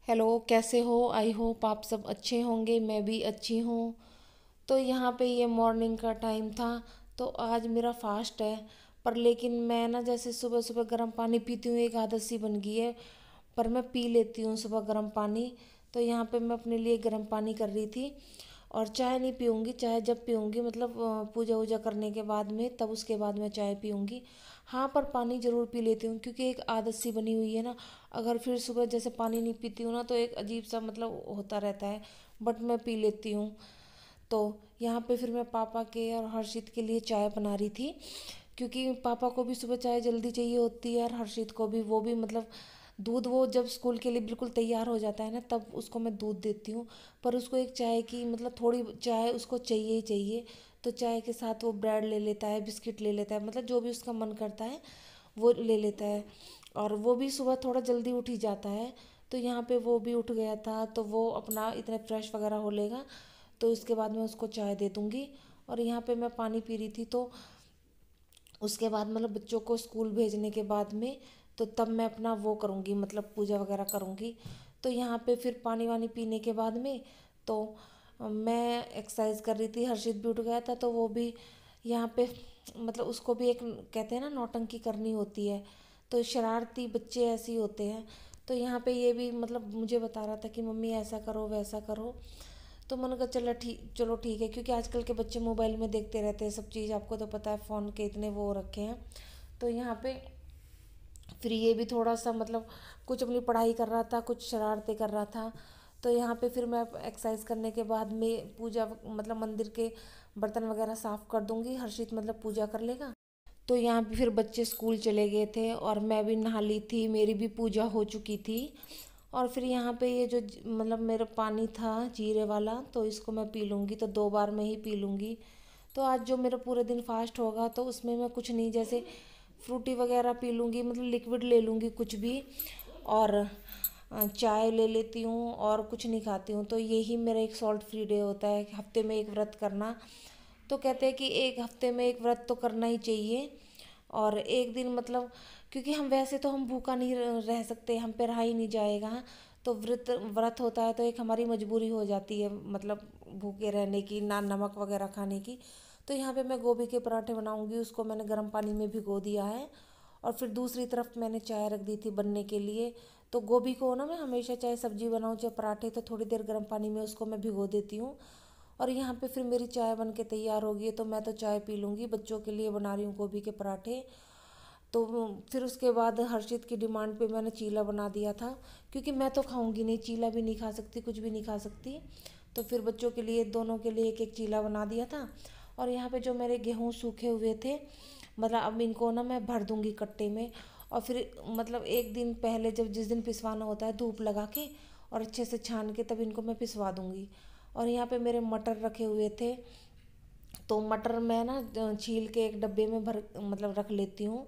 Hello, कैसे हो? I hope आप सब अच्छे होंगे। मैं भी अच्छी हूँ। तो यहाँ पे ये मॉर्निंग का टाइम था। तो आज मेरा फास्ट है। पर लेकिन मैं ना जैसे सुबह सुबह गर्म पानी पीती हूँ, एक आदत सी बन गई है। पर मैं पी लेती हूँ सुबह गर्म पानी। तो यहाँ पे मैं अपने लिए गर्म पानी कर रही थी। और चाय नहीं पीऊँगी। चाय जब पीऊँगी मतलब पूजा वूजा करने के बाद में, तब उसके बाद मैं चाय पीऊँगी। हाँ, पर पानी ज़रूर पी लेती हूँ क्योंकि एक आदत सी बनी हुई है ना। अगर फिर सुबह जैसे पानी नहीं पीती हूँ ना तो एक अजीब सा मतलब होता रहता है। बट मैं पी लेती हूँ। तो यहाँ पे फिर मैं पापा के और हर्षित के लिए चाय बना रही थी, क्योंकि पापा को भी सुबह चाय जल्दी चाहिए होती है और हर्षित को भी। वो भी मतलब दूध, वो जब स्कूल के लिए बिल्कुल तैयार हो जाता है ना, तब उसको मैं दूध देती हूँ। पर उसको एक चाय की मतलब थोड़ी चाय उसको चाहिए ही चाहिए। तो चाय के साथ वो ब्रेड ले लेता है, बिस्किट ले लेता है, मतलब जो भी उसका मन करता है वो ले लेता है। और वो भी सुबह थोड़ा जल्दी उठ ही जाता है। तो यहाँ पे वो भी उठ गया था, तो वो अपना इतने फ्रेश वगैरह हो लेगा। तो उसके बाद मैं उसको चाय दे दूँगी। और यहाँ पे मैं पानी पी रही थी। तो उसके बाद मतलब बच्चों को स्कूल भेजने के बाद में, तो तब मैं अपना वो करूँगी, मतलब पूजा वगैरह करूँगी। तो यहाँ पे फिर पानी वानी पीने के बाद में तो मैं एक्सरसाइज कर रही थी। हर्षित भी उठ गया था, तो वो भी यहाँ पे मतलब उसको भी एक कहते हैं ना नौटंकी करनी होती है। तो शरारती बच्चे ऐसे ही होते हैं। तो यहाँ पे ये भी मतलब मुझे बता रहा था कि मम्मी ऐसा करो वैसा करो। तो मैंने कहा चलो ठीक है, क्योंकि आजकल के बच्चे मोबाइल में देखते रहते हैं सब चीज़। आपको तो पता है फ़ोन के इतने वो रखे हैं। तो यहाँ पे फिर ये भी थोड़ा सा मतलब कुछ अपनी पढ़ाई कर रहा था, कुछ शरारतें कर रहा था। तो यहाँ पे फिर मैं एक्सरसाइज करने के बाद में पूजा मतलब मंदिर के बर्तन वगैरह साफ़ कर दूँगी। हर्षित मतलब पूजा कर लेगा। तो यहाँ पे फिर बच्चे स्कूल चले गए थे और मैं भी नहा ली थी, मेरी भी पूजा हो चुकी थी। और फिर यहाँ पे ये जो मतलब मेरा पानी था जीरे वाला, तो इसको मैं पी लूँगी। तो 2 बार में ही पी लूँगी। तो आज जो मेरा पूरे दिन फास्ट होगा, तो उसमें मैं कुछ नहीं, जैसे फ्रूटी वगैरह पी लूँगी, मतलब लिक्विड ले लूँगी कुछ भी। और चाय ले लेती हूँ और कुछ नहीं खाती हूँ। तो यही मेरा एक सॉल्ट फ्री डे होता है, हफ्ते में एक व्रत करना। तो कहते हैं कि एक हफ्ते में एक व्रत तो करना ही चाहिए। और एक दिन मतलब, क्योंकि हम वैसे तो हम भूखा नहीं रह सकते, हम पे रहा ही नहीं जाएगा। तो व्रत व्रत होता है तो एक हमारी मजबूरी हो जाती है, मतलब भूखे रहने की, ना नमक वगैरह खाने की। तो यहाँ पे मैं गोभी के पराठे बनाऊंगी, उसको मैंने गर्म पानी में भिगो दिया है। और फिर दूसरी तरफ मैंने चाय रख दी थी बनने के लिए। तो गोभी को ना मैं हमेशा चाहे सब्जी बनाऊँ चाहे पराठे, तो थोड़ी देर गर्म पानी में उसको मैं भिगो देती हूँ। और यहाँ पे फिर मेरी चाय बन के तैयार होगी, तो मैं तो चाय पी लूँगी। बच्चों के लिए बना रही हूँ गोभी के पराठे। तो फिर उसके बाद हर्षित की डिमांड पे मैंने चीला बना दिया था, क्योंकि मैं तो खाऊंगी नहीं, चीला भी नहीं खा सकती, कुछ भी नहीं खा सकती। तो फिर बच्चों के लिए दोनों के लिए एक एक चीला बना दिया था। और यहाँ पे जो मेरे गेहूँ सूखे हुए थे, मतलब अब इनको ना मैं भर दूँगी कट्टे में। और फिर मतलब एक दिन पहले, जब जिस दिन पिसवाना होता है, धूप लगा के और अच्छे से छान के तब इनको मैं पिसवा दूँगी। और यहाँ पे मेरे मटर रखे हुए थे। तो मटर मैं ना छील के एक डब्बे में भर मतलब रख लेती हूँ।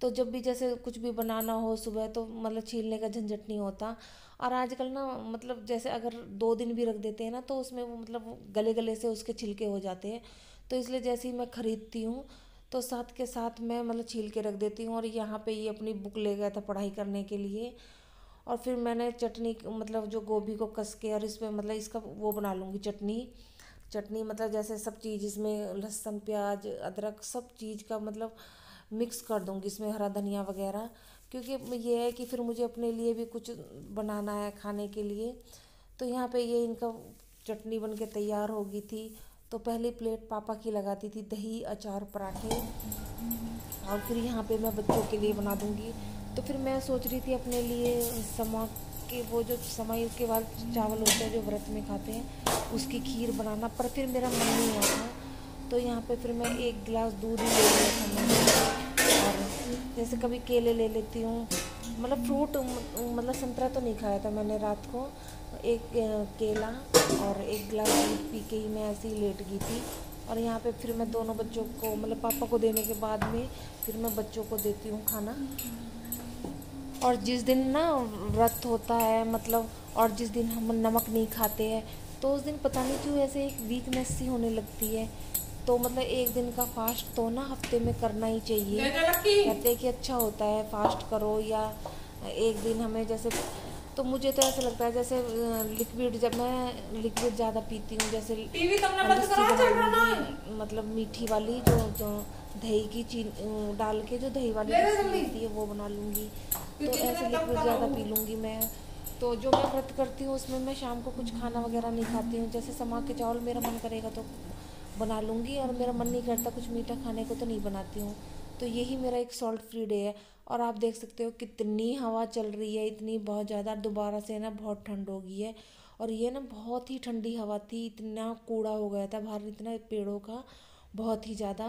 तो जब भी जैसे कुछ भी बनाना हो सुबह, तो मतलब छीलने का झंझट नहीं होता। और आजकल ना मतलब जैसे अगर 2 दिन भी रख देते हैं ना, तो उसमें वो मतलब वो गले गले से उसके छिलके हो जाते हैं। तो इसलिए जैसे ही मैं ख़रीदती हूँ, तो साथ के साथ मैं मतलब छील के रख देती हूँ। और यहाँ पे ये अपनी बुक ले गया था पढ़ाई करने के लिए। और फिर मैंने चटनी मतलब जो गोभी को कस के और इसमें मतलब इसका वो बना लूँगी चटनी। चटनी मतलब जैसे सब चीज़ इसमें लहसुन प्याज अदरक सब चीज़ का मतलब मिक्स कर दूँगी इसमें, हरा धनिया वगैरह। क्योंकि ये है कि फिर मुझे अपने लिए भी कुछ बनाना है खाने के लिए। तो यहाँ पे ये इनका चटनी बन के तैयार हो गई थी। तो पहली प्लेट पापा की लगाती थी दही अचार पराठे। और फिर यहाँ पे मैं बच्चों के लिए बना दूँगी। तो फिर मैं सोच रही थी अपने लिए समा के, वो जो समय के बाद चावल होते हैं जो व्रत में खाते हैं, उसकी खीर बनाना। पर फिर मेरा मन नहीं हुआ था। तो यहाँ पे फिर मैं 1 गिलास दूध ही ले लिया था मैंने। और जैसे कभी केले ले लेती हूँ, मतलब फ्रूट, मतलब संतरा तो नहीं खाया था मैंने रात को। एक केला और 1 गिलास दूध पी के ही मैं ऐसे ही लेट गई थी। और यहाँ पे फिर मैं दोनों बच्चों को मतलब पापा को देने के बाद में फिर मैं बच्चों को देती हूँ खाना। और जिस दिन ना व्रत होता है मतलब, और जिस दिन हम नमक नहीं खाते हैं, तो उस दिन पता नहीं क्यों ऐसे एक वीकनेस सी होने लगती है। तो मतलब एक दिन का फास्ट तो ना हफ्ते में करना ही चाहिए। कहते हैं कि अच्छा होता है फास्ट करो, या एक दिन हमें जैसे तो मुझे तो ऐसा लगता है जैसे लिक्विड, जब मैं लिक्विड ज़्यादा पीती हूँ, जैसे टीवी तुमने बंद लस्सी करा, बना चल रहा लूँगी, मतलब मीठी वाली जो दही की चीनी डाल के जो दही वाली लस्सी होती है वो बना लूँगी। तो ऐसे लिक्विड ज़्यादा पी लूँगी मैं। तो जो मैं व्रत करती हूँ उसमें मैं शाम को कुछ खाना वगैरह नहीं खाती हूँ। जैसे समा के चावल मेरा मन करेगा तो बना लूँगी, और मेरा मन नहीं करता कुछ मीठा खाने को तो नहीं बनाती हूँ। तो यही मेरा एक सॉल्ट फ्री डे है। और आप देख सकते हो कितनी हवा चल रही है, इतनी बहुत ज़्यादा। दोबारा से ना बहुत ठंड हो गई है, और ये ना बहुत ही ठंडी हवा थी, इतना कूड़ा हो गया था बाहर, इतना पेड़ों का, बहुत ही ज़्यादा।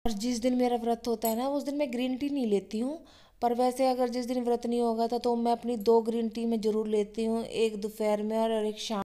और जिस दिन मेरा व्रत होता है ना उस दिन मैं ग्रीन टी नहीं लेती हूँ। पर वैसे अगर जिस दिन व्रत नहीं होगा था तो मैं अपनी 2 ग्रीन टी मैं ज़रूर लेती हूँ, एक दोपहर में और एक शाम।